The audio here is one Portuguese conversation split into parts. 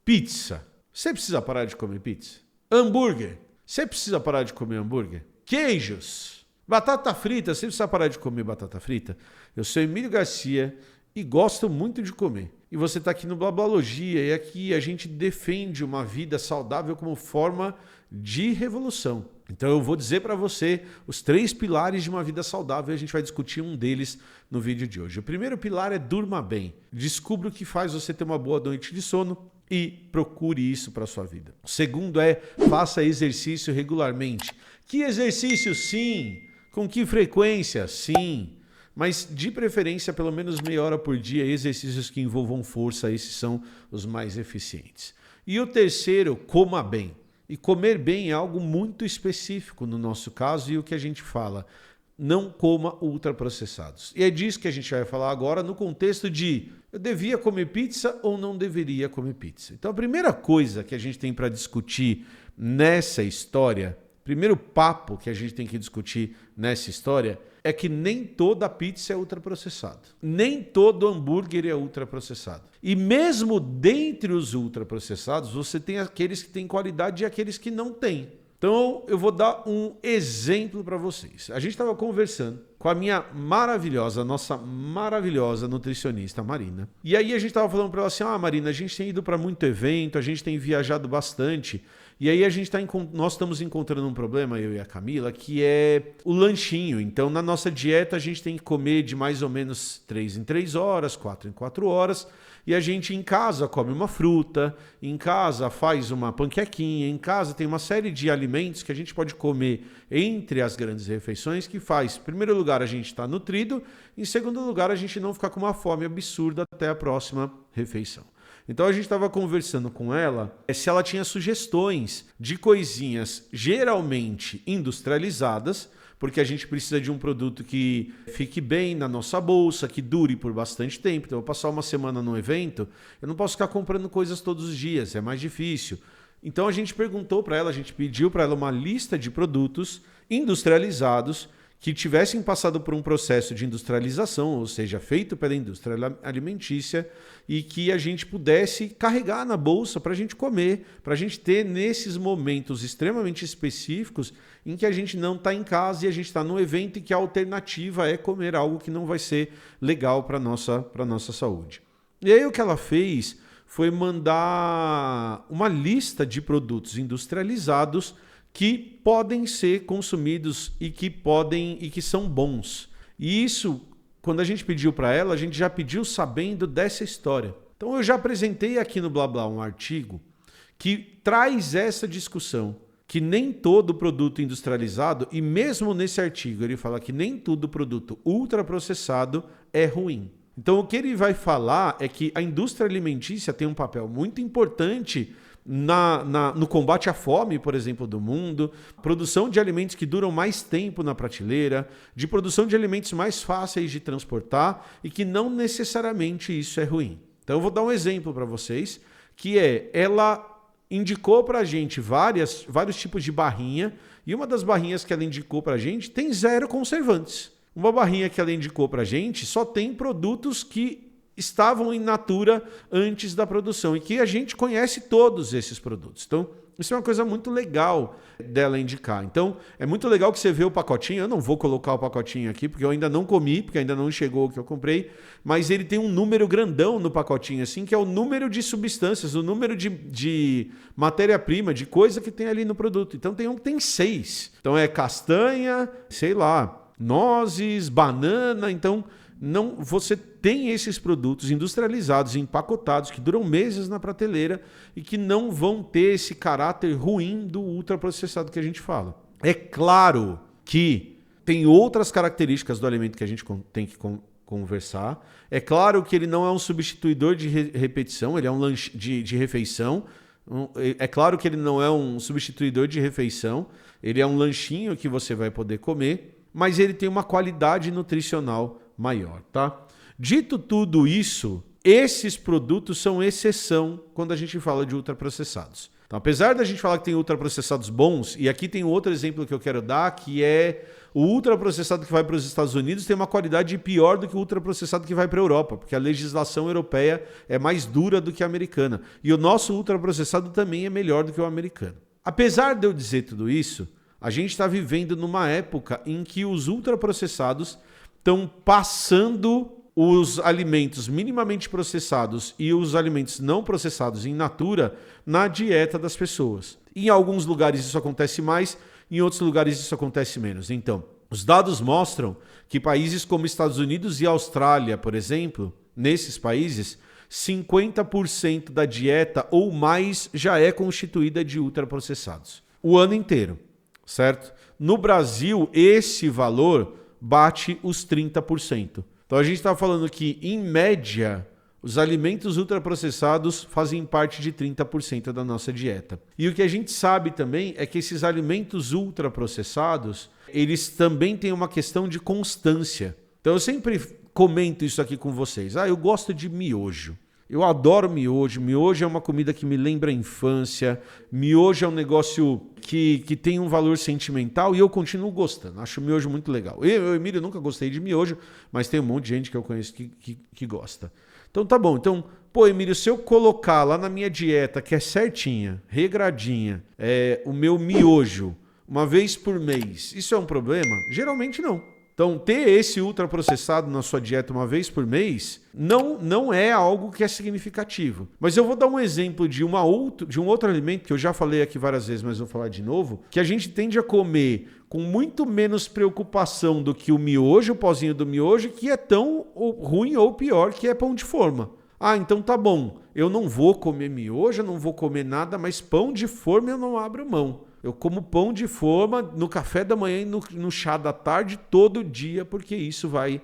Pizza. Você precisa parar de comer pizza? Hambúrguer. Você precisa parar de comer hambúrguer? Queijos. Batata frita. Você precisa parar de comer batata frita? Eu sou Emílio Garcia e gosto muito de comer. E você está aqui no Blablalogia e aqui a gente defende uma vida saudável como forma de revolução. Então eu vou dizer para você os 3 pilares de uma vida saudável e a gente vai discutir um deles no vídeo de hoje. O primeiro pilar é durma bem. Descubra o que faz você ter uma boa noite de sono e procure isso para a sua vida. O segundo é faça exercício regularmente. Que exercício? Sim. Com que frequência? Sim. Mas de preferência pelo menos meia hora por dia, exercícios que envolvam força, esses são os mais eficientes. E o terceiro, coma bem. E comer bem é algo muito específico no nosso caso e o que a gente fala, não coma ultraprocessados. E é disso que a gente vai falar agora no contexto de eu devia comer pizza ou não deveria comer pizza. Então a primeira coisa que a gente tem para discutir nessa história, primeiro papo que a gente tem que discutir nessa história é que nem toda pizza é ultraprocessada. Nem todo hambúrguer é ultraprocessado. E mesmo dentre os ultraprocessados, você tem aqueles que têm qualidade e aqueles que não têm. Então eu vou dar um exemplo para vocês. A gente estava conversando com a minha nossa maravilhosa nutricionista Marina. E aí a gente estava falando para ela assim, Marina, a gente tem ido para muito evento, a gente tem viajado bastante. E aí nós estamos encontrando um problema, eu e a Camila, que é o lanchinho. Então na nossa dieta a gente tem que comer de mais ou menos 3 em 3 horas, 4 em 4 horas. E a gente em casa come uma fruta, em casa faz uma panquequinha, em casa tem uma série de alimentos que a gente pode comer entre as grandes refeições que faz, em primeiro lugar, a gente está nutrido, em segundo lugar, a gente não ficar com uma fome absurda até a próxima refeição. Então a gente estava conversando com ela se ela tinha sugestões de coisinhas geralmente industrializadas, porque a gente precisa de um produto que fique bem na nossa bolsa, que dure por bastante tempo. Então eu vou passar uma semana num evento, eu não posso ficar comprando coisas todos os dias, é mais difícil. Então a gente perguntou para ela, a gente pediu para ela uma lista de produtos industrializados que tivessem passado por um processo de industrialização, ou seja, feito pela indústria alimentícia, e que a gente pudesse carregar na bolsa para a gente comer, para a gente ter nesses momentos extremamente específicos em que a gente não está em casa e a gente está num evento e que a alternativa é comer algo que não vai ser legal para a nossa saúde. E aí o que ela fez foi mandar uma lista de produtos industrializados que podem ser consumidos e que são bons. E isso, quando a gente pediu para ela, a gente já pediu sabendo dessa história. Então eu já apresentei aqui no Blá Blá um artigo que traz essa discussão, que nem todo produto industrializado, e mesmo nesse artigo ele fala que nem todo produto ultraprocessado é ruim. Então o que ele vai falar é que a indústria alimentícia tem um papel muito importante no combate à fome, por exemplo, do mundo, produção de alimentos que duram mais tempo na prateleira, de produção de alimentos mais fáceis de transportar e que não necessariamente isso é ruim. Então eu vou dar um exemplo para vocês, que ela indicou para a gente vários tipos de barrinha e uma das barrinhas que ela indicou para a gente tem 0 conservantes. Uma barrinha que ela indicou para a gente só tem produtos que estavam in natura antes da produção e que a gente conhece todos esses produtos. Então, isso é uma coisa muito legal dela indicar. Então, é muito legal que você vê o pacotinho. Eu não vou colocar o pacotinho aqui, porque eu ainda não comi, porque ainda não chegou o que eu comprei, mas ele tem um número grandão no pacotinho, assim, que é o número de substâncias, o número de matéria-prima, de coisa que tem ali no produto. Então, tem um que tem 6. Então, é castanha, sei lá, nozes, banana. Então, você tem esses produtos industrializados, empacotados, que duram meses na prateleira e que não vão ter esse caráter ruim do ultraprocessado que a gente fala. É claro que tem outras características do alimento que a gente tem que conversar. É claro que ele não é um substituidor de repetição, ele é um lanche de refeição. É claro que ele não é um substituidor de refeição, ele é um lanchinho que você vai poder comer, mas ele tem uma qualidade nutricional maior, tá? Dito tudo isso, esses produtos são exceção quando a gente fala de ultraprocessados. Então, apesar da gente falar que tem ultraprocessados bons, e aqui tem outro exemplo que eu quero dar, que é o ultraprocessado que vai para os Estados Unidos tem uma qualidade pior do que o ultraprocessado que vai para a Europa, porque a legislação europeia é mais dura do que a americana. E o nosso ultraprocessado também é melhor do que o americano. Apesar de eu dizer tudo isso, a gente está vivendo numa época em que os ultraprocessados estão passando os alimentos minimamente processados e os alimentos não processados in natura na dieta das pessoas. Em alguns lugares isso acontece mais, em outros lugares isso acontece menos. Então, os dados mostram que países como Estados Unidos e Austrália, por exemplo, nesses países, 50% da dieta ou mais já é constituída de ultraprocessados. O ano inteiro, certo? No Brasil, esse valor bate os 30%. Então a gente está falando que, em média, os alimentos ultraprocessados fazem parte de 30% da nossa dieta. E o que a gente sabe também é que esses alimentos ultraprocessados, eles também têm uma questão de constância. Então eu sempre comento isso aqui com vocês. Eu gosto de miojo. Eu adoro miojo. Miojo é uma comida que me lembra a infância. Miojo é um negócio que tem um valor sentimental e eu continuo gostando. Acho o miojo muito legal. Eu, Emílio, nunca gostei de miojo, mas tem um monte de gente que eu conheço que gosta. Então tá bom. Então, Emílio, se eu colocar lá na minha dieta, que é certinha, regradinha, o meu miojo uma vez por mês, isso é um problema? Geralmente não. Então, ter esse ultraprocessado na sua dieta uma vez por mês não é algo que é significativo. Mas eu vou dar um exemplo de um outro alimento que eu já falei aqui várias vezes, mas vou falar de novo, que a gente tende a comer com muito menos preocupação do que o miojo, o pozinho do miojo, que é tão ruim ou pior que é pão de forma. Então tá bom, eu não vou comer miojo, eu não vou comer nada, mas pão de forma eu não abro mão. Eu como pão de forma no café da manhã e no chá da tarde todo dia, porque isso vai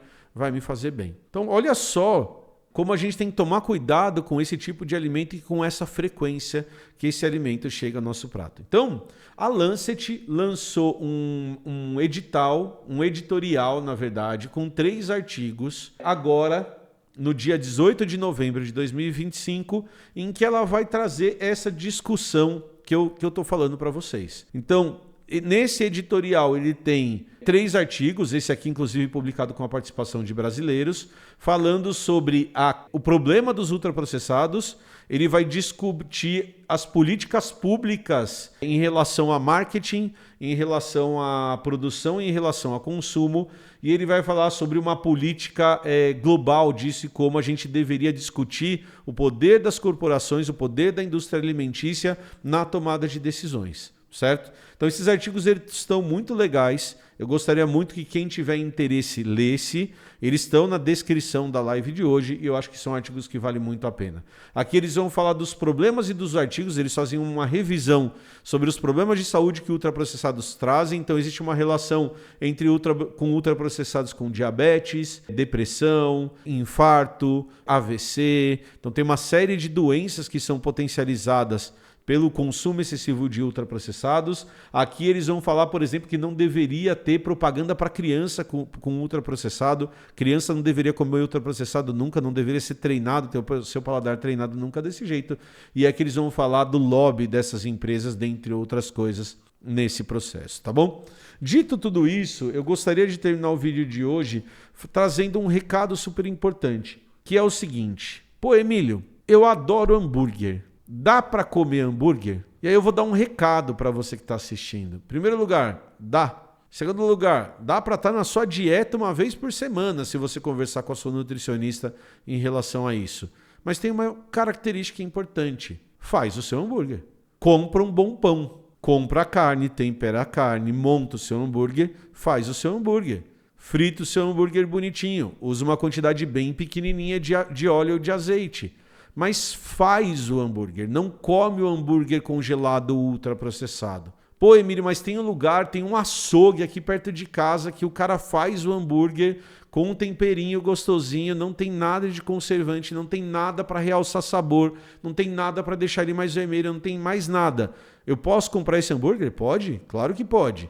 me fazer bem. Então, olha só como a gente tem que tomar cuidado com esse tipo de alimento e com essa frequência que esse alimento chega ao nosso prato. Então, a Lancet lançou um editorial, na verdade, com 3 artigos, agora no dia 18 de novembro de 2025, em que ela vai trazer essa discussão que eu estou falando para vocês. Então, nesse editorial ele tem 3 artigos, esse aqui inclusive publicado com a participação de brasileiros, falando sobre o problema dos ultraprocessados. Ele vai discutir as políticas públicas em relação a marketing, em relação à produção e em relação a consumo. E ele vai falar sobre uma política global disso e como a gente deveria discutir o poder das corporações, o poder da indústria alimentícia na tomada de decisões, certo? Então esses artigos eles estão muito legais. Eu gostaria muito que quem tiver interesse lesse. Eles estão na descrição da live de hoje e eu acho que são artigos que valem muito a pena. Aqui eles vão falar dos problemas e dos artigos, eles fazem uma revisão sobre os problemas de saúde que ultraprocessados trazem. Então existe uma relação entre ultraprocessados com diabetes, depressão, infarto, AVC. Então tem uma série de doenças que são potencializadas pelo consumo excessivo de ultraprocessados. Aqui eles vão falar, por exemplo, que não deveria ter propaganda para criança com ultraprocessado. Criança não deveria comer ultraprocessado nunca, não deveria ser treinado, ter o seu paladar treinado nunca desse jeito. E aqui eles vão falar do lobby dessas empresas, dentre outras coisas, nesse processo, tá bom? Dito tudo isso, eu gostaria de terminar o vídeo de hoje trazendo um recado super importante, que é o seguinte. Emílio, eu adoro hambúrguer. Dá para comer hambúrguer? E aí eu vou dar um recado para você que está assistindo. Em primeiro lugar, dá. Em segundo lugar, dá para estar na sua dieta uma vez por semana, se você conversar com a sua nutricionista em relação a isso. Mas tem uma característica importante. Faz o seu hambúrguer. Compra um bom pão. Compra a carne, tempera a carne, monta o seu hambúrguer, faz o seu hambúrguer. Frita o seu hambúrguer bonitinho. Usa uma quantidade bem pequenininha de óleo ou de azeite. Mas faz o hambúrguer, não come o hambúrguer congelado ultraprocessado. Emílio, mas tem um lugar, tem um açougue aqui perto de casa que o cara faz o hambúrguer com um temperinho gostosinho, não tem nada de conservante, não tem nada para realçar sabor, não tem nada para deixar ele mais vermelho, não tem mais nada. Eu posso comprar esse hambúrguer? Pode? Claro que pode.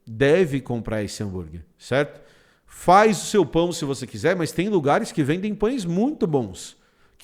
Deve comprar esse hambúrguer, certo? Faz o seu pão se você quiser, mas tem lugares que vendem pães muito bons,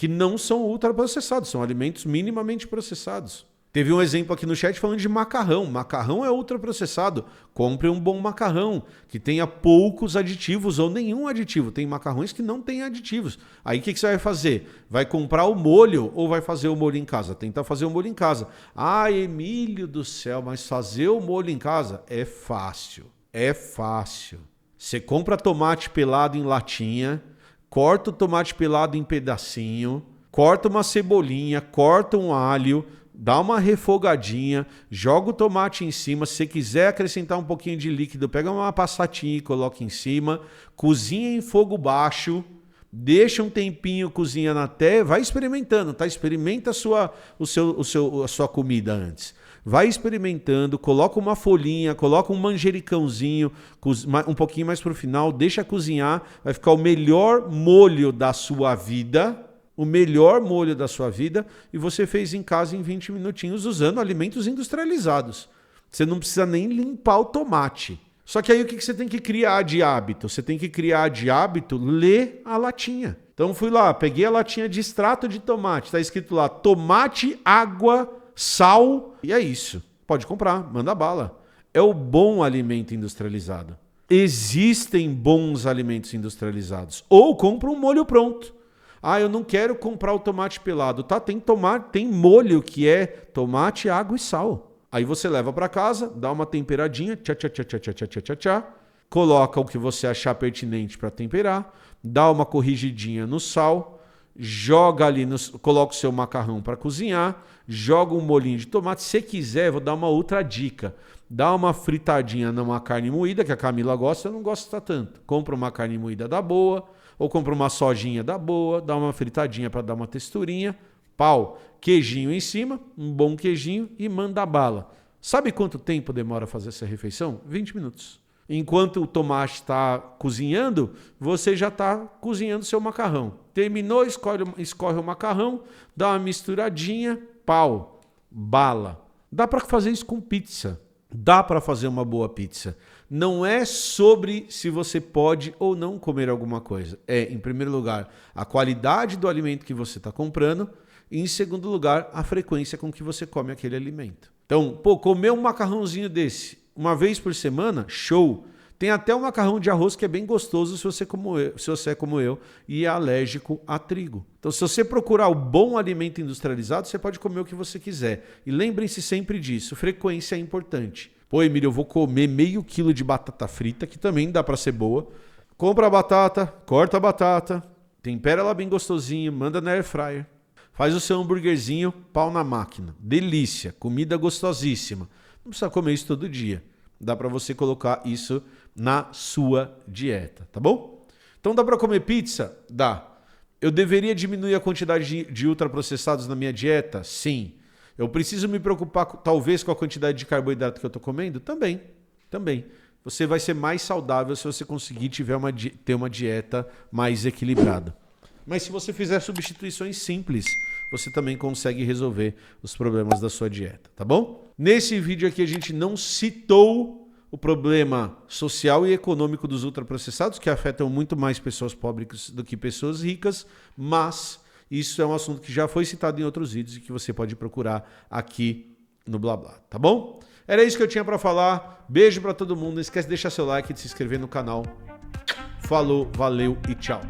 que não são ultraprocessados, são alimentos minimamente processados. Teve um exemplo aqui no chat falando de macarrão. Macarrão é ultraprocessado. Compre um bom macarrão, que tenha poucos aditivos ou nenhum aditivo. Tem macarrões que não têm aditivos. Aí o que você vai fazer? Vai comprar o molho ou vai fazer o molho em casa? Tenta fazer o molho em casa. Ah, Emílio do céu, mas fazer o molho em casa é fácil. É fácil. Você compra tomate pelado em latinha, corta o tomate pelado em pedacinho, corta uma cebolinha, corta um alho, dá uma refogadinha, joga o tomate em cima. Se você quiser acrescentar um pouquinho de líquido, pega uma passatinha e coloca em cima. Cozinha em fogo baixo, deixa um tempinho cozinhando até... Vai experimentando, tá? Experimenta a sua comida antes. Vai experimentando, coloca uma folhinha, coloca um manjericãozinho, um pouquinho mais pro final, deixa cozinhar. Vai ficar o melhor molho da sua vida... O melhor molho da sua vida e você fez em casa em 20 minutinhos usando alimentos industrializados. Você não precisa nem limpar o tomate. Só que aí o que você tem que criar de hábito? Você tem que criar de hábito ler a latinha. Então fui lá, peguei a latinha de extrato de tomate. Está escrito lá, tomate, água, sal e é isso. Pode comprar, manda bala. É o bom alimento industrializado. Existem bons alimentos industrializados. Ou compra um molho pronto. Ah, eu não quero comprar o tomate pelado. Tá, tem molho que é tomate, água e sal. Aí você leva para casa, dá uma temperadinha, coloca o que você achar pertinente para temperar, dá uma corrigidinha no sal, joga ali, coloca o seu macarrão para cozinhar, joga um molhinho de tomate. Se quiser, vou dar uma outra dica. Dá uma fritadinha numa carne moída, que a Camila gosta, eu não gosto tanto. Compra uma carne moída da boa, ou compra uma sojinha da boa, dá uma fritadinha para dar uma texturinha, pau, queijinho em cima, um bom queijinho e manda bala. Sabe quanto tempo demora a fazer essa refeição? 20 minutos. Enquanto o tomate está cozinhando, você já está cozinhando seu macarrão. Terminou, escorre o macarrão, dá uma misturadinha, pau, bala. Dá para fazer isso com pizza. Dá para fazer uma boa pizza. Não é sobre se você pode ou não comer alguma coisa. É, em primeiro lugar, a qualidade do alimento que você está comprando. E, em segundo lugar, a frequência com que você come aquele alimento. Então, comer um macarrãozinho desse uma vez por semana, show. Tem até um macarrão de arroz que é bem gostoso se você é como eu e é alérgico a trigo. Então, se você procurar o bom alimento industrializado, você pode comer o que você quiser. E lembrem-se sempre disso, frequência é importante. Pô, Emílio, eu vou comer meio quilo de batata frita, que também dá para ser boa. Compra a batata, corta a batata, tempera ela bem gostosinho, manda na air fryer. Faz o seu hambúrguerzinho, pau na máquina. Delícia, comida gostosíssima. Não precisa comer isso todo dia. Dá para você colocar isso na sua dieta, tá bom? Então dá para comer pizza? Dá. Eu deveria diminuir a quantidade de ultraprocessados na minha dieta? Sim. Eu preciso me preocupar talvez com a quantidade de carboidrato que eu estou comendo? Também. Você vai ser mais saudável se você conseguir ter uma dieta mais equilibrada. Mas se você fizer substituições simples, você também consegue resolver os problemas da sua dieta, tá bom? Nesse vídeo aqui a gente não citou o problema social e econômico dos ultraprocessados, que afetam muito mais pessoas pobres do que pessoas ricas, mas isso é um assunto que já foi citado em outros vídeos e que você pode procurar aqui no Blá Blá, tá bom? Era isso que eu tinha para falar. Beijo para todo mundo. Não esquece de deixar seu like e de se inscrever no canal. Falou, valeu e tchau.